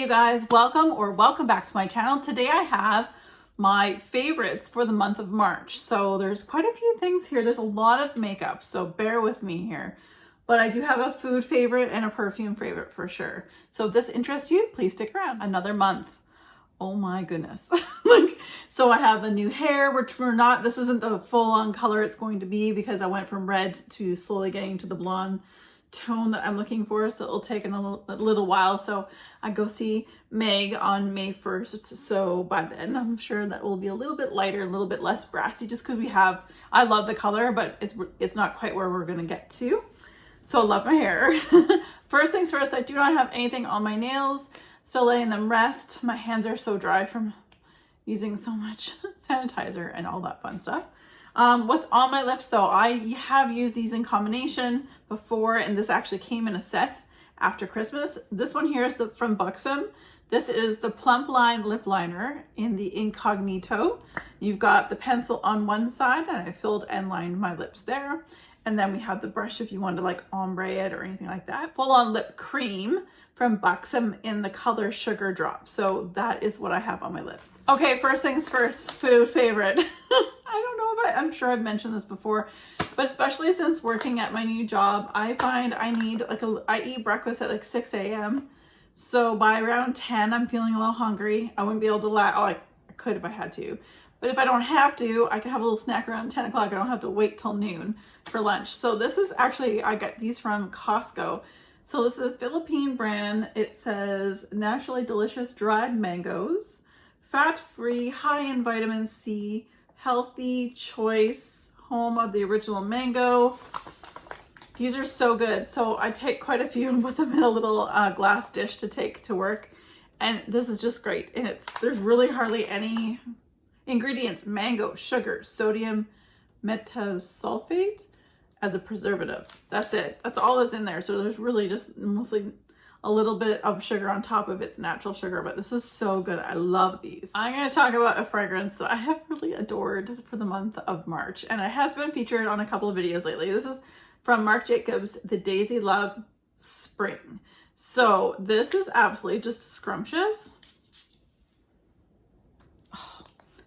you guys, welcome back to my channel. Today I have my favorites for the month of March. So there's quite a few things here. There's a lot of makeup, so bear with me here. But I do have a food favorite and a perfume favorite for sure. So if this interests you, please stick around. Another month. Oh my goodness. So I have the new hair, which this isn't the full on color it's going to be because I went from red to slowly getting to the blonde tone that I'm looking for, so it'll take a little while. So I go see Meg on May 1st, so by then I'm sure that will be a little bit lighter, a little bit less brassy, just because I love the color, but it's not quite where we're gonna get to. So I love my hair. First things first, I do not have anything on my nails, still letting them rest. My hands are so dry from using so much sanitizer and all that fun stuff. What's on my lips though, I have used these in combination before, and this actually came in a set after Christmas. This one here is from Buxom. This is the Plump Line Lip Liner in the Incognito. You've got the pencil on one side, and I filled and lined my lips there. And then we have the brush if you want to like ombre it or anything like that. Full on lip cream from Buxom in the color Sugar Drop. So that is what I have on my lips. Okay, first things first, food favorite. I'm sure I've mentioned this before, but especially since working at my new job, I find I need I eat breakfast at like 6 a.m. So by around 10, I'm feeling a little hungry. I wouldn't be able to I could if I had to. But if I don't have to, I can have a little snack around 10 o'clock. I don't have to wait till noon for lunch. So this is actually, I got these from Costco. So this is a Philippine brand. It says naturally delicious dried mangoes, fat-free, high in vitamin C, healthy choice, home of the original mango. These are so good. So I take quite a few and put them in a little glass dish to take to work. And this is just great. And there's really hardly any ingredients: mango, sugar, sodium metasulfate as a preservative. That's it. That's all that's in there. So there's really just mostly a little bit of sugar on top of its natural sugar, but this is so good. I love these. I'm going to talk about a fragrance that I have really adored for the month of March, and it has been featured on a couple of videos lately. This is from Marc Jacobs, the Daisy Love Spring. So this is absolutely just scrumptious.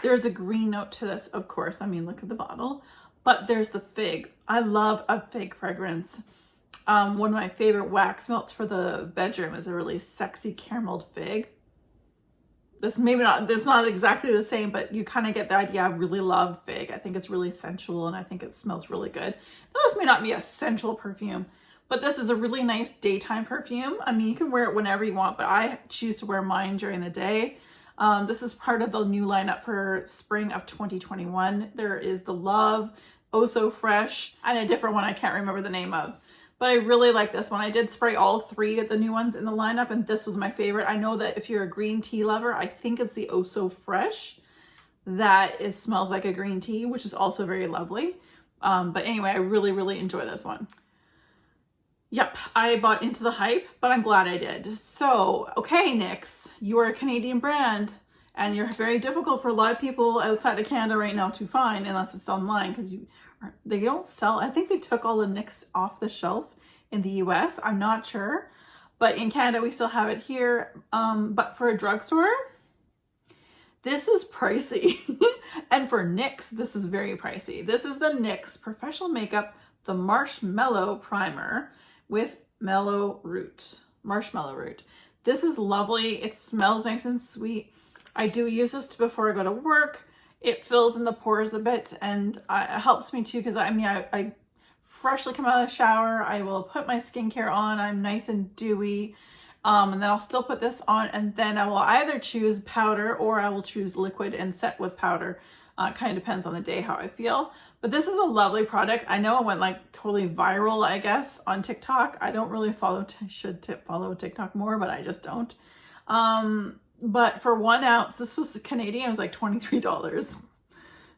There's a green note to this, of course. I mean, look at the bottle. But there's the fig. I love a fig fragrance. One of my favorite wax melts for the bedroom is a really sexy carameled fig. This not exactly the same, but you kind of get the idea. I really love fig. I think it's really sensual, and I think it smells really good. Now, this may not be a sensual perfume, but this is a really nice daytime perfume. I mean, you can wear it whenever you want, but I choose to wear mine during the day. This is part of the new lineup for spring of 2021. There is the Love, Oh So Fresh, and a different one I can't remember the name of. But I really like this one. I did spray all three of the new ones in the lineup, and this was my favorite. I know that if you're a green tea lover, I think it's the Oh So Fresh that smells like a green tea, which is also very lovely. But anyway, I really, really enjoy this one. Yep, I bought into the hype, but I'm glad I did. So, okay, NYX, you are a Canadian brand, and you're very difficult for a lot of people outside of Canada right now to find, unless it's online, because they don't sell. I think they took all the NYX off the shelf in the US. I'm not sure, but in Canada we still have it here. But for a drugstore, this is pricey. And for NYX, this is very pricey. This is the NYX Professional Makeup, the Marshmallow Primer with Marshmallow Root. This is lovely. It smells nice and sweet. I do use this before I go to work. It fills in the pores a bit, and it helps me too, because I freshly come out of the shower. I will put my skincare on. I'm nice and dewy. And then I'll still put this on, and then I will either choose powder or I will choose liquid and set with powder. Kind of depends on the day how I feel. But this is a lovely product. I know it went like totally viral, I guess, on TikTok. I don't really follow TikTok more, but I just don't. But for 1 ounce, this was Canadian, it was like $23.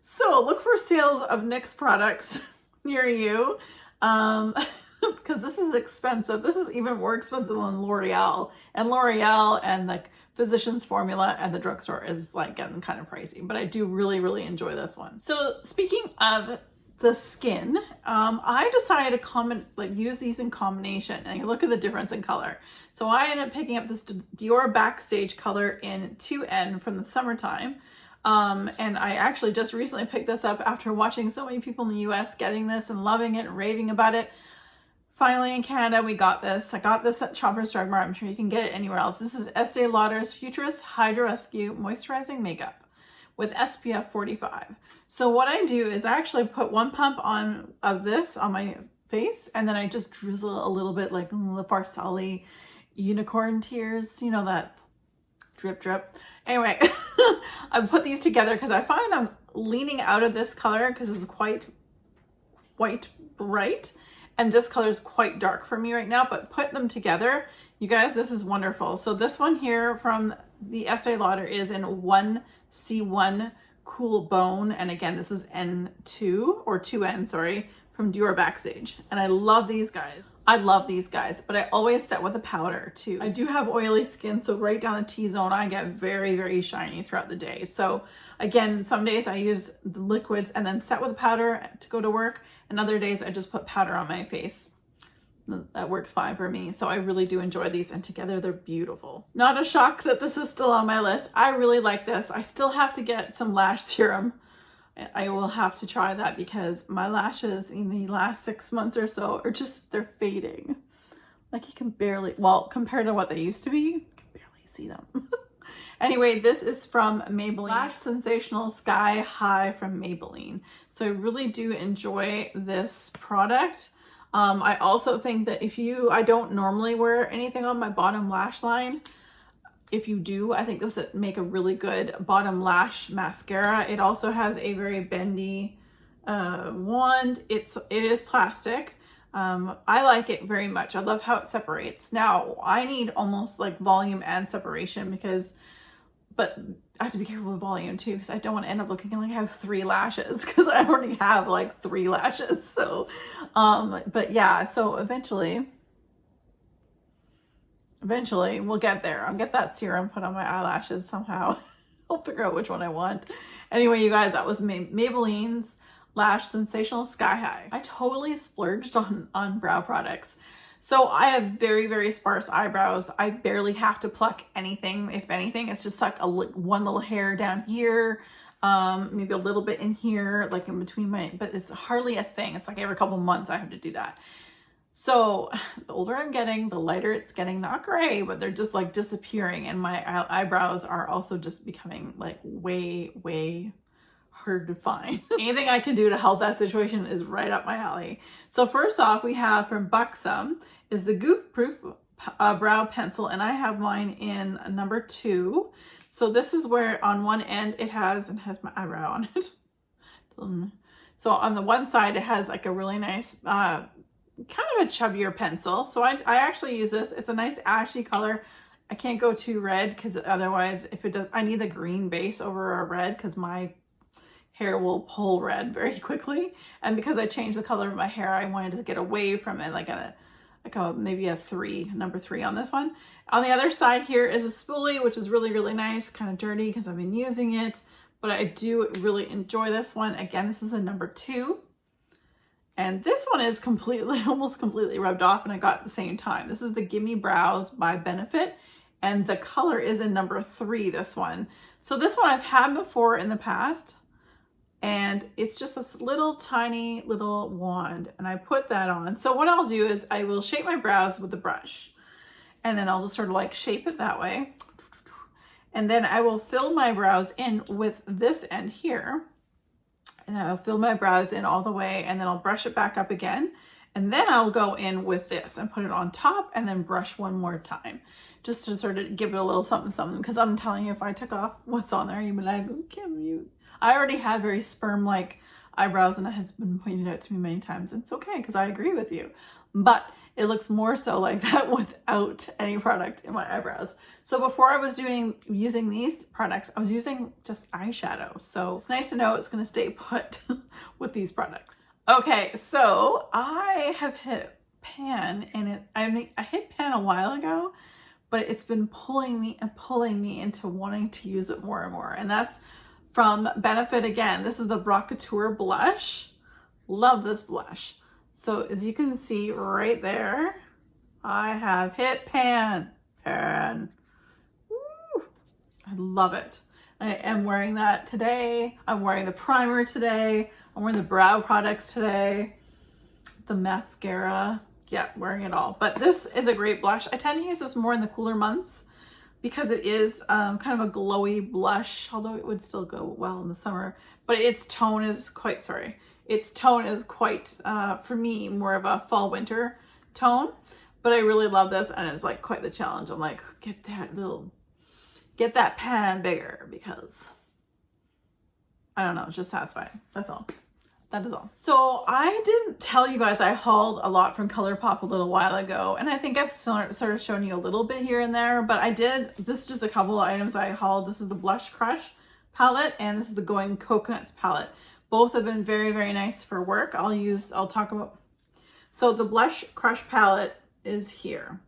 So look for sales of NYX products near you, because this is expensive. This is even more expensive than L'Oreal. And L'Oreal and the Physicians Formula at the drugstore is like getting kind of pricey, but I do really, really enjoy this one. So speaking of the skin I decided to use these in combination and look at the difference in color. So I ended up picking up this Dior Backstage color in 2N from the summertime. And I actually just recently picked this up after watching so many people in the US getting this and loving it and raving about it. Finally in Canada, we got this. I got this at Shoppers Drug Mart. I'm sure you can get it anywhere else. This is Estee Lauder's Futurist Hydro Rescue Moisturizing Makeup with SPF 45. So what I do is I actually put 1 pump of this on my face, and then I just drizzle a little bit like the Farsali unicorn tears, you know, that drip drip. Anyway, I put these together because I find I'm leaning out of this color because it's quite bright, and this color is quite dark for me right now, but put them together, you guys, this is wonderful. So this one here from the Estee Lauder is in 1C1 Cool Bone, and again, this is N2 or 2N, sorry, from Dior Backstage. And I love these guys. I love these guys, but I always set with a powder too. I do have oily skin, so right down the T-zone, I get very, very shiny throughout the day. So again, some days I use the liquids and then set with a powder to go to work, and other days I just put powder on my face. That works fine for me. So I really do enjoy these, and together they're beautiful. Not a shock that this is still on my list. I really like this. I still have to get some lash serum. I will have to try that because my lashes in the last 6 months or so are just, they're fading. Like you can barely, well, compared to what they used to be, you can barely see them. Anyway, this is from Maybelline. Lash Sensational Sky High from Maybelline. So I really do enjoy this product. I also think that I don't normally wear anything on my bottom lash line. If you do, I think this would make a really good bottom lash mascara. It also has a very bendy wand. It is plastic. I like it very much. I love how it separates. Now, I need almost like volume and separation but I have to be careful with volume too, because I don't want to end up looking like I have 3 lashes, because I already have like 3 lashes. So, but yeah, so eventually we'll get there. I'll get that serum put on my eyelashes somehow. I'll figure out which one I want. Anyway, you guys, that was Maybelline's Lash Sensational Sky High. I totally splurged on brow products. So I have very, very sparse eyebrows. I barely have to pluck anything. If anything, it's just like one little hair down here, maybe a little bit in here, like in between but it's hardly a thing. It's like every couple months I have to do that. So the older I'm getting, the lighter it's getting. Not gray, but they're just like disappearing. And my eyebrows are also just becoming like way, way hard to find. Anything I can do to help that situation is right up my alley. So first off, we have from Buxom is the Goof Proof Brow Pencil, and I have mine in number 2. So this is where on one end it has my eyebrow on it. So on the one side it has like a really nice kind of a chubbier pencil. So I actually use this. It's a nice ashy color. I can't go too red because otherwise I need the green base over a red because my hair will pull red very quickly. And because I changed the color of my hair, I wanted to get away from it, maybe a 3, number 3 on this one. On the other side here is a spoolie, which is really, really nice, kind of dirty because I've been using it, but I do really enjoy this one. Again, this is a number 2. And this one is almost completely rubbed off, and I got at the same time. This is the Gimme Brows by Benefit, and the color is in number 3, this one. So this one I've had before in the past, and it's just this little tiny little wand, and I put that on. So what I'll do is I will shape my brows with the brush, and then I'll just sort of like shape it that way. And then I will fill my brows in with this end here, and I'll fill my brows in all the way, and then I'll brush it back up again. And then I'll go in with this and put it on top and then brush one more time, just to sort of give it a little something, something. Because I'm telling you, if I took off what's on there, you'd be like, oh, Kim, I already have very sperm-like eyebrows, and it has been pointed out to me many times. It's okay, because I agree with you. But it looks more so like that without any product in my eyebrows. So before I was using these products, I was using just eyeshadow. So it's nice to know it's going to stay put with these products. Okay, so I have hit pan, and I hit pan a while ago, but it's been pulling me into wanting to use it more and more. And that's from Benefit again. This is the Brocateur Blush. Love this blush. So as you can see right there, I have hit pan. Woo! I love it. I am wearing that today. I'm wearing the primer today. I'm wearing the brow products today. The mascara. Yeah, wearing it all. But this is a great blush. I tend to use this more in the cooler months because it is kind of a glowy blush, although it would still go well in the summer. But its tone is quite, for me, more of a fall winter tone. But I really love this, and it's like quite the challenge. I'm like, get that pan bigger, because I don't know, it's just satisfying. That's all. That is all. So I didn't tell you guys I hauled a lot from Colourpop a little while ago, and I think I've sort of shown you a little bit here and there, but this is just a couple of items I hauled. This is the Blush Crush palette, and this is the Going Coconuts palette. Both have been very, very nice for work. I'll talk about. So the Blush Crush palette is here,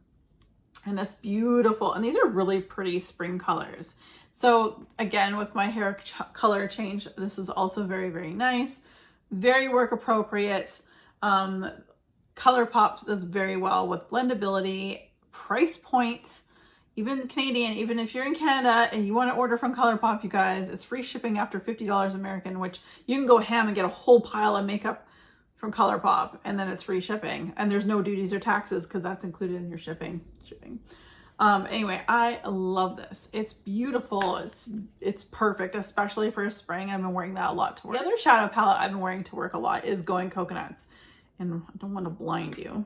and it's beautiful, and these are really pretty spring colors. So again, with my hair color change, this is also very, very nice, very work appropriate. Colourpop does very well with blendability, price point, even Canadian. Even if you're in Canada and you want to order from Colourpop, you guys, it's free shipping after $50 American, which you can go ham and get a whole pile of makeup from Colourpop, and then it's free shipping, and there's no duties or taxes because that's included in your shipping. Anyway, I love this. It's beautiful. It's perfect, especially for spring. I've been wearing that a lot to work. The other shadow palette I've been wearing to work a lot is Going Coconuts, and I don't want to blind you.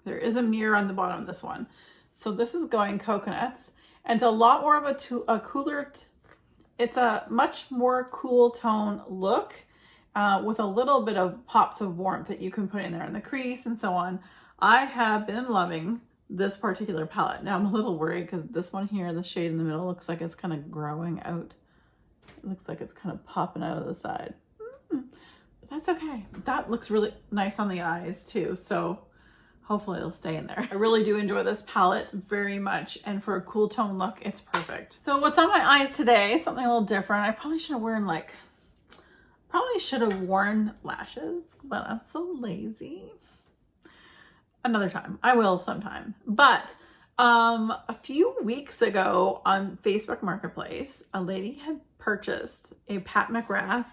There is a mirror on the bottom of this one. So this is Going Coconuts, and it's a lot more of a cooler. It's a much more cool tone look. With a little bit of pops of warmth that you can put in there in the crease and so on. I have been loving this particular palette. Now I'm a little worried because this one here, the shade in the middle, looks like it's kind of growing out. It looks like it's kind of popping out of the side. But that's okay. That looks really nice on the eyes too. So hopefully it'll stay in there. I really do enjoy this palette very much. And for a cool tone look, it's perfect. So what's on my eyes today, something a little different. I probably should have worn lashes, but I'm so lazy. Another time. I will sometime. But a few weeks ago on Facebook Marketplace, a lady had purchased a Pat McGrath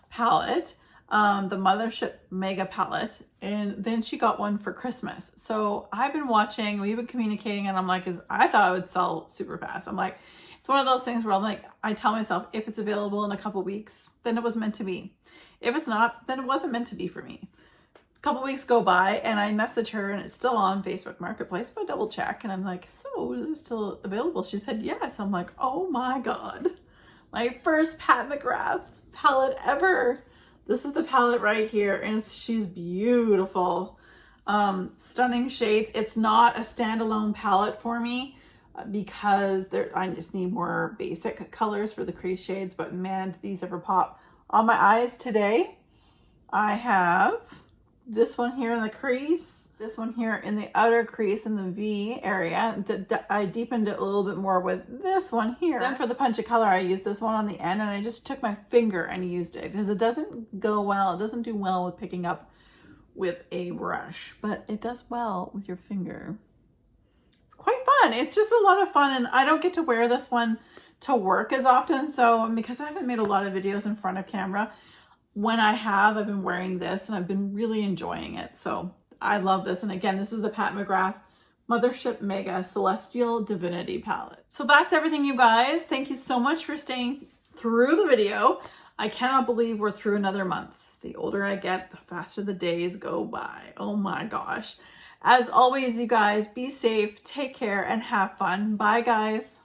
palette, the Mothership Mega palette, and then she got one for Christmas. So I've been watching, we've been communicating, and I'm like, I thought it would sell super fast. I'm like, it's one of those things where I'm like, I tell myself, if it's available in a couple weeks, then it was meant to be. If it's not, then it wasn't meant to be for me. A couple weeks go by and I message her, and it's still on Facebook Marketplace, but I double check and I'm like, so is it still available? She said yes. I'm like, oh my God. My first Pat McGrath palette ever. This is the palette right here, and she's beautiful. Stunning shades. It's not a standalone palette for me because I just need more basic colors for the crease shades, but man, do these ever pop. On my eyes today, I have this one here in the crease, this one here in the outer crease in the V area. I deepened it a little bit more with this one here. Then for the punch of color, I used this one on the end, and I just took my finger and used it because it doesn't go well. It doesn't do well with picking up with a brush, but it does well with your finger. It's quite fun. It's just a lot of fun, and I don't get to wear this one to work as often, so because I haven't made a lot of videos in front of camera, when I have, I've been wearing this and I've been really enjoying it. So I love this. And again, this is the Pat McGrath Mothership Mega Celestial Divinity palette. So that's everything, you guys. Thank you so much for staying through the video. I cannot believe we're through another month. The older I get, the faster the days go by. Oh my gosh. As always, you guys, be safe, take care, and have fun. Bye, guys.